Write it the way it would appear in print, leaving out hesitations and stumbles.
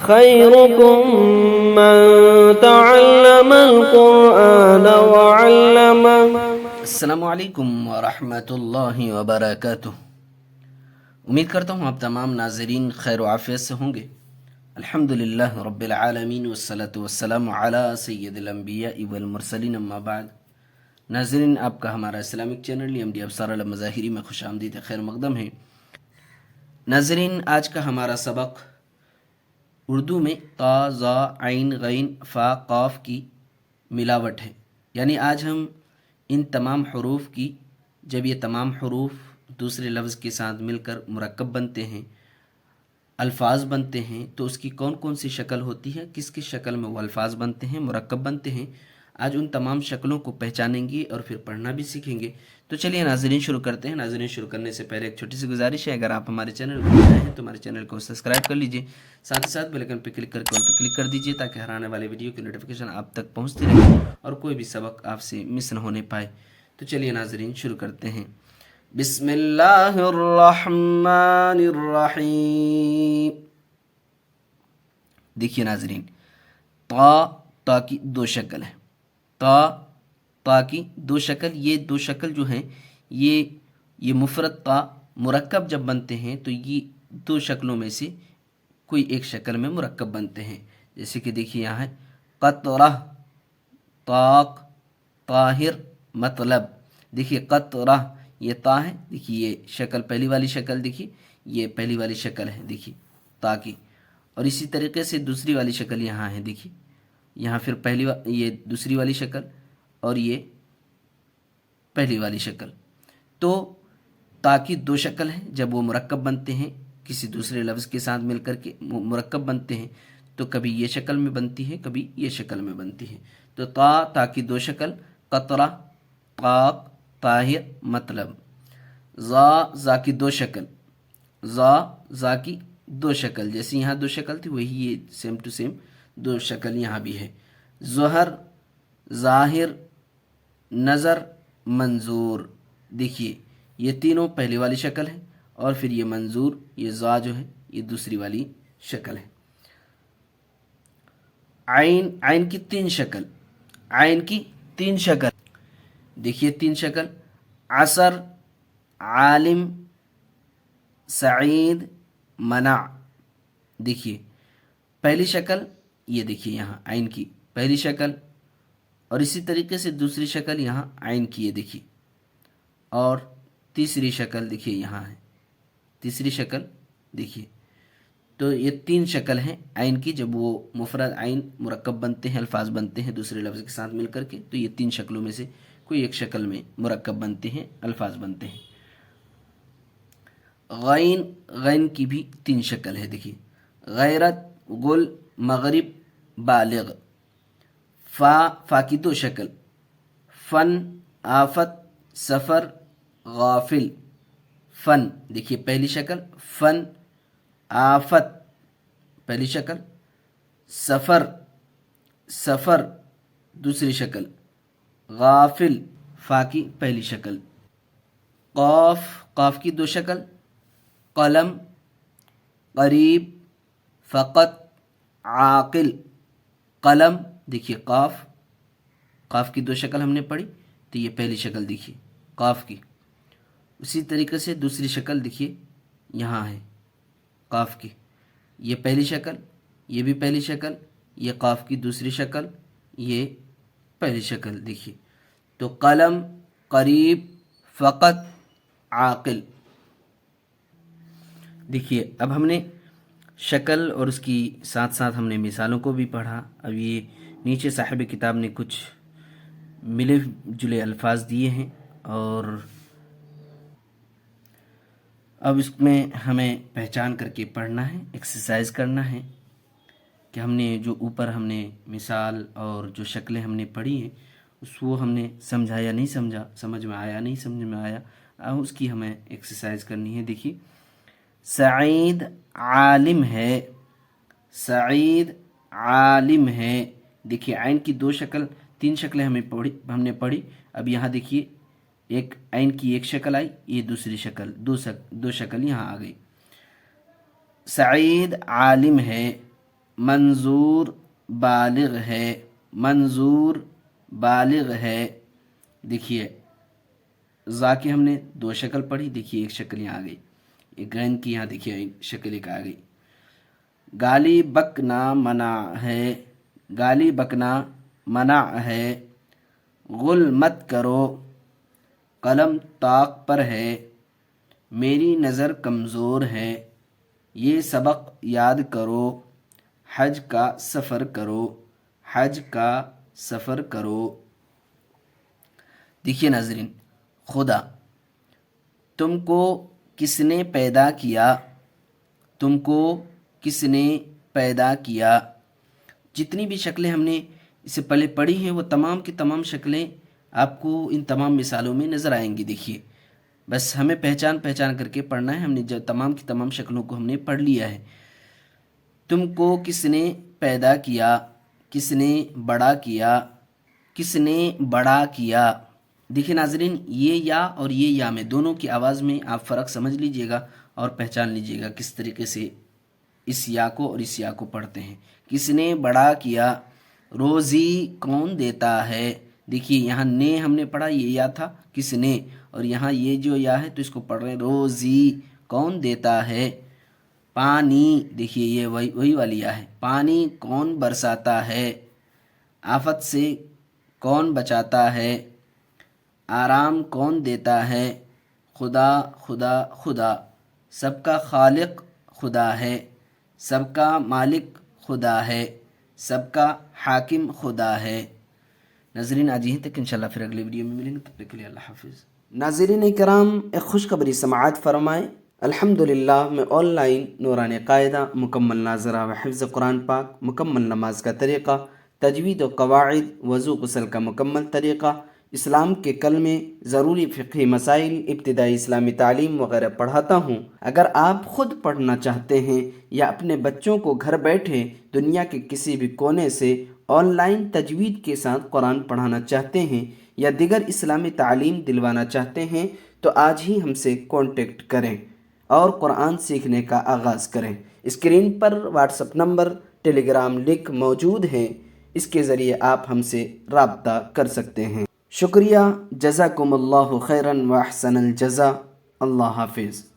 خيركم من تعلم القرآن وعلمه۔ السلام علیکم ورحمۃ اللہ وبرکاتہ۔ امید کرتا ہوں آپ تمام ناظرین خیر و عافیت سے ہوں گے۔ الحمدللہ رب العالمین والصلاة والسلام علی سید الانبیاء والمرسلین، اما بعد۔ ناظرین، آپ کا ہمارا Islamic channel M D Absar المظاہری میں خوش آمدید خیر مقدم ہے۔ ناظرین، آج کا ہمارا سبق اردو میں تا، ظا، عین، غین، فا، قاف کی ملاوٹ ہے، یعنی آج ہم ان تمام حروف کی، جب یہ تمام حروف دوسرے لفظ کے ساتھ مل کر مرکب بنتے ہیں، الفاظ بنتے ہیں، تو اس کی کون کون سی شکل ہوتی ہے، کس کس شکل میں وہ الفاظ بنتے ہیں، مرکب بنتے ہیں، آج ان تمام شکلوں کو پہچانیں گے اور پھر پڑھنا بھی سیکھیں گے۔ تو چلیے ناظرین شروع کرتے ہیں۔ ناظرین، شروع کرنے سے پہلے ایک چھوٹی سی گزارش ہے، اگر آپ ہمارے چینل کو نئے ہیں تو ہمارے چینل کو سبسکرائب کر لیجئے، ساتھ ہی ساتھ بیل آئیکن پہ کلک کر کے آل پہ کلک کر دیجئے تاکہ ہر آنے والے ویڈیو کی نوٹیفیکیشن آپ تک پہنچتی رہے اور کوئی بھی سبق آپ سے مس نہ ہونے پائے۔ تو چلیے ناظرین شروع کرتے ہیں۔ بسم اللہ الرحمن الرحیم۔ دیکھیے ناظرین، تا کی دو شکل ہے، تا کی دو شکل، یہ دو شکل جو ہیں یہ مفرد تا مرکب جب بنتے ہیں تو یہ دو شکلوں میں سے کوئی ایک شکل میں مرکب بنتے ہیں۔ جیسے کہ دیکھیے یہاں ہے قطرہ، طاق، طاہر، مطلب۔ دیکھیے قطرہ یہ تا ہے، دیکھیے یہ شکل پہلی والی شکل، دیکھیے یہ پہلی والی شکل ہے، دیکھیے تا کی۔ اور اسی طریقے سے دوسری والی شکل یہاں ہے، دیکھیے یہاں پھر یہ دوسری والی شکل اور یہ پہلی والی شکل۔ تو تا کی دو شکل ہیں، جب وہ مرکب بنتے ہیں کسی دوسرے لفظ کے ساتھ مل کر کے مرکب بنتے ہیں تو کبھی یہ شکل میں بنتی ہے، کبھی یہ شکل میں بنتی ہے۔ تو تا کی دو شکل، قطرہ، طاق، طاہر، مطلب۔ ظا کی دو شکل، ظا کی دو شکل، جیسے یہاں دو شکل تھی وہی یہ سیم ٹو سیم دو شکل یہاں بھی ہے۔ ظہر، ظاہر، نظر، منظور۔ دیکھیے یہ تینوں پہلی والی شکل ہے اور پھر یہ منظور، یہ ظا جو ہے یہ دوسری والی شکل ہے۔ عین کی تین شکل، عین کی تین شکل، دیکھیے تین شکل، عصر، عالم، سعید، منع۔ دیکھیے پہلی شکل، یہ دیکھیے یہاں عین کی پہلی شکل، اور اسی طریقے سے دوسری شکل یہاں عین کی ہے، دیکھیے، اور تیسری شکل دیکھیے یہاں ہے، تیسری شکل دیکھیے۔ تو یہ تین شکل ہیں عین کی، جب وہ مفرد عین مرکب بنتے ہیں، الفاظ بنتے ہیں دوسرے لفظ کے ساتھ مل کر کے، تو یہ تین شکلوں میں سے کوئی ایک شکل میں مرکب بنتے ہیں، الفاظ بنتے ہیں۔ غین کی بھی تین شکل ہے، دیکھیے، غیرت، گل، مغرب، بالغ۔ فا کی دو شکل، فن، آفت، سفر، غافل۔ فن دیکھیے پہلی شکل، فن، آفت پہلی شکل، سفر دوسری شکل، غافل فا کی پہلی شکل۔ قاف کی دو شکل، قلم، قریب، فقط، عاقل۔ قلم دیکھیے قاف کی دو شکل ہم نے پڑھی، تو یہ پہلی شکل دیکھیے قاف کی۔ اسی طریقے سے دوسری شکل دیکھیے یہاں ہے قاف کی، یہ پہلی شکل، یہ بھی پہلی شکل، یہ قاف کی دوسری شکل، یہ پہلی شکل دیکھیے۔ تو قلم، قریب، فقط، عاقل۔ دیکھیے اب ہم نے شکل اور اس کی ساتھ ساتھ ہم نے مثالوں کو بھی پڑھا۔ اب یہ نیچے صاحب کتاب نے کچھ ملے جلے الفاظ دیے ہیں اور اب اس میں ہمیں پہچان کر کے پڑھنا ہے، ایکسرسائز کرنا ہے کہ ہم نے جو اوپر ہم نے مثال اور جو شکلیں ہم نے پڑھی ہیں اس وہ ہم نے سمجھا یا نہیں سمجھا، سمجھ میں آیا نہیں سمجھ میں آیا، اس کی ہمیں ایکسرسائز کرنی ہے۔ دیکھیے سعید عالم ہے، سعید عالم ہے۔ دیکھیے عین کی دو شکل، تین شکلیں ہم نے پڑھی۔ اب یہاں دیکھیے ایک عین کی ایک شکل آئی، یہ دوسری شکل، دو شکل یہاں آ گئی۔ سعید عالم ہے، منظور بالغ ہے، منظور بالغ ہے۔ دیکھیے زا کی ہم نے دو شکل پڑھی، دیکھیے ایک شکل یہاں آ گئی، ایک غین کی یہاں دیکھیے شکل ایک آ گئی۔ گالی بکنا منع ہے، گالی بکنا منع ہے۔ غل مت کرو، قلم طاق پر ہے، میری نظر کمزور ہے، یہ سبق یاد کرو، حج کا سفر کرو، حج کا سفر کرو۔ دیکھیے ناظرین، خدا، تم کو کس نے پیدا کیا، تم کو کس نے پیدا کیا۔ جتنی بھی شکلیں ہم نے اس سے پہلے پڑھی ہیں وہ تمام کی تمام شکلیں آپ کو ان تمام مثالوں میں نظر آئیں گی۔ دیکھیے بس ہمیں پہچان کر کے پڑھنا ہے، ہم نے جو تمام کی تمام شکلوں کو ہم نے پڑھ لیا ہے۔ تم کو کس نے پیدا کیا، کس نے بڑا کیا، کس نے بڑا کیا۔ دیکھیں ناظرین، یہ یا اور یہ یا میں دونوں کی آواز میں آپ فرق سمجھ لیجئے گا اور پہچان لیجئے گا کس طریقے سے اس یا کو اور اس یا کو پڑھتے ہیں۔ کس نے بڑا کیا، روزی کون دیتا ہے۔ دیکھیے یہاں نے ہم نے پڑھا، یہ یا تھا کس نے، اور یہاں یہ جو یا ہے تو اس کو پڑھ رہے ہیں روزی کون دیتا ہے۔ پانی، دیکھیے یہ وہی والی یا ہے، پانی کون برساتا ہے۔ آفت سے کون بچاتا ہے، آرام کون دیتا ہے۔ خدا خدا خدا، سب کا خالق خدا ہے، سب کا مالک خدا ہے، سب کا حاکم خدا ہے۔ ناظرین آج یہیں تک، انشاءاللہ پھر اگلے ویڈیو میں ملیں گے، تب تک کے لیے اللہ حافظ۔ ناظرین کرام، ایک خوشخبری سماعت فرمائیں۔ الحمدللہ میں آن لائن نورانی قاعدہ، مکمل ناظرہ و حفظ قرآن پاک، مکمل نماز کا طریقہ، تجوید و قواعد، وضو غسل کا مکمل طریقہ، اسلام کے کلمے، ضروری فقہی مسائل، ابتدائی اسلامی تعلیم وغیرہ پڑھاتا ہوں۔ اگر آپ خود پڑھنا چاہتے ہیں یا اپنے بچوں کو گھر بیٹھے دنیا کے کسی بھی کونے سے آن لائن تجوید کے ساتھ قرآن پڑھانا چاہتے ہیں یا دیگر اسلامی تعلیم دلوانا چاہتے ہیں تو آج ہی ہم سے کانٹیکٹ کریں اور قرآن سیکھنے کا آغاز کریں۔ اسکرین پر واٹس اپ نمبر، ٹیلی گرام لنک موجود ہیں، اس کے ذریعے آپ ہم سے رابطہ کر سکتے ہیں۔ شکریہ، جزاکم اللہ خیراً و احسن الجزا۔ اللہ حافظ۔